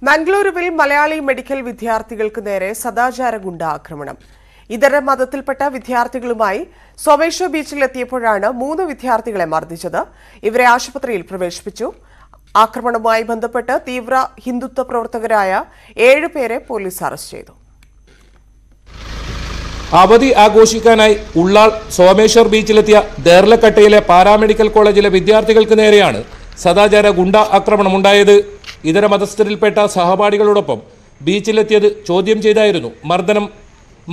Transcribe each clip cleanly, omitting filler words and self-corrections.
മംഗളൂരുവിൽ Malayali medical വിദ്യാർത്ഥികൾക്ക് നേരെ സദാചാര ഗുണ്ട ആക്രമണം. ഇതര മതത്തിൽപ്പെട്ട വിദ്യാർത്ഥികളുമായി സോമേശ്വർ ബീച്ചിൽ എത്തിയപ്പോഴാണ് 3 വിദ്യാർത്ഥികളെ മർദ്ദിച്ചത്. ഇവരെ ആശുപത്രിയിൽ പ്രവേശിപ്പിച്ചു. ആക്രമണവുമായി ബന്ധപ്പെട്ട് തീവ്ര ഹിന്ദുത്വ പ്രവർത്തകരായ 7 പേരെ പോലീസ് അറസ്റ്റ് ചെയ്തു. അവധി ആഘോഷിക്കാനായി ഉള്ളാൾ സോമേശ്വർ ബീച്ചിലെത്തിയ ദേർലക്കട്ടയിലെ പാരാമെഡിക്കൽ കോളേജിലെ വിദ്യാർത്ഥികൾക്ക് നേരെയാണ് സദാചാര ഗുണ്ട ആക്രമണമുണ്ടായത്. ഇതര മതസ്ഥരിൽപ്പെട്ട സഹപാഠികളോടൊപ്പം ബീച്ചിലെത്തിയത് ചോദ്യം ചെയ്തായിരുന്നു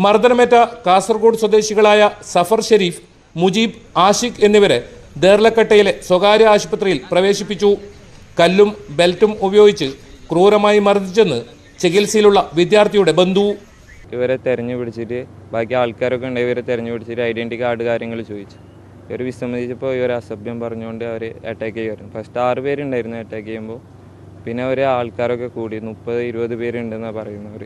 മർദ്ദനമേറ്റ കാസർഗോഡ് സ്വദേശികളായ സഫർ ഷെരീഫ്, മുജീബ്, ആഷിഖ് എന്നിവരെ ദേർലക്കട്ടയിലെ സ്വകാര്യ ആശുപത്രിയിൽ പ്രവേശിപ്പിച്ചു. കല്ലും ബെൽറ്റും ഉപയോഗിച്ച് ക്രൂരമായി മർദ്ദിച്ചെന്ന് ചികിത്സയിലുള്ള വിദ്യാർത്ഥിയുടെ ബന്ധു. ഇവരെ തെരഞ്ഞു പിടിച്ചിട്ട് ബാക്കി ആൾക്കാരൊക്കെ ഉണ്ട്. ഇവരെ തെരഞ്ഞു പിടിച്ചിട്ട് ഐഡൻറ്റി കാർഡ് കാര്യങ്ങൾ ചോദിച്ചു. ഇവർ വിസമ്മതിച്ചപ്പോൾ ഇവർ അസഭ്യം പറഞ്ഞുകൊണ്ട് അവർ അറ്റാക്ക് ചെയ്യുമായിരുന്നു. ഫസ്റ്റ് 6 പേരുണ്ടായിരുന്നു അറ്റാക്ക് ചെയ്യുമ്പോൾ. പിന്നെ അവർ ആൾക്കാരൊക്കെ കൂടി 30-20 പേരുണ്ടെന്നാണ് പറയുന്നവർ.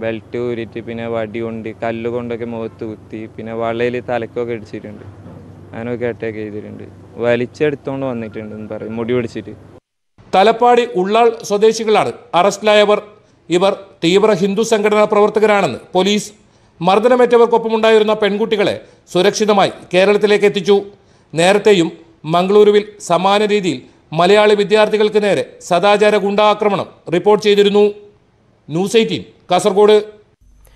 ബെൽറ്റ് ഊരിയിട്ട് പിന്നെ വടി കൊണ്ട് കല്ലുകൊണ്ടൊക്കെ മുഖത്ത് കുത്തി, പിന്നെ വളയിൽ തലക്കൊക്കെ ഇടിച്ചിട്ടുണ്ട്. അങ്ങനെയൊക്കെ അറ്റാക്ക് ചെയ്തിട്ടുണ്ട്. വലിച്ചെടുത്തോണ്ട് വന്നിട്ടുണ്ടെന്ന് പറയും, മുടി പിടിച്ചിട്ട്. തലപ്പാടി ഉള്ളാൾ സ്വദേശികളാണ് അറസ്റ്റിലായവർ. ഇവർ തീവ്ര ഹിന്ദു സംഘടനാ പ്രവർത്തകരാണെന്ന് പോലീസ്. മർദ്ദനമേറ്റവർക്കൊപ്പമുണ്ടായിരുന്ന പെൺകുട്ടികളെ സുരക്ഷിതമായി കേരളത്തിലേക്ക് എത്തിച്ചു. നേരത്തെയും മംഗളൂരുവിൽ സമാന രീതിയിൽ മലയാളി വിദ്യാർത്ഥികൾക്ക് നേരെ സദാചാര ഗുണ്ടാക്രമണം റിപ്പോർട്ട് ചെയ്തിരുന്നു. ന്യൂസ് 18 കാസർഗോഡ്.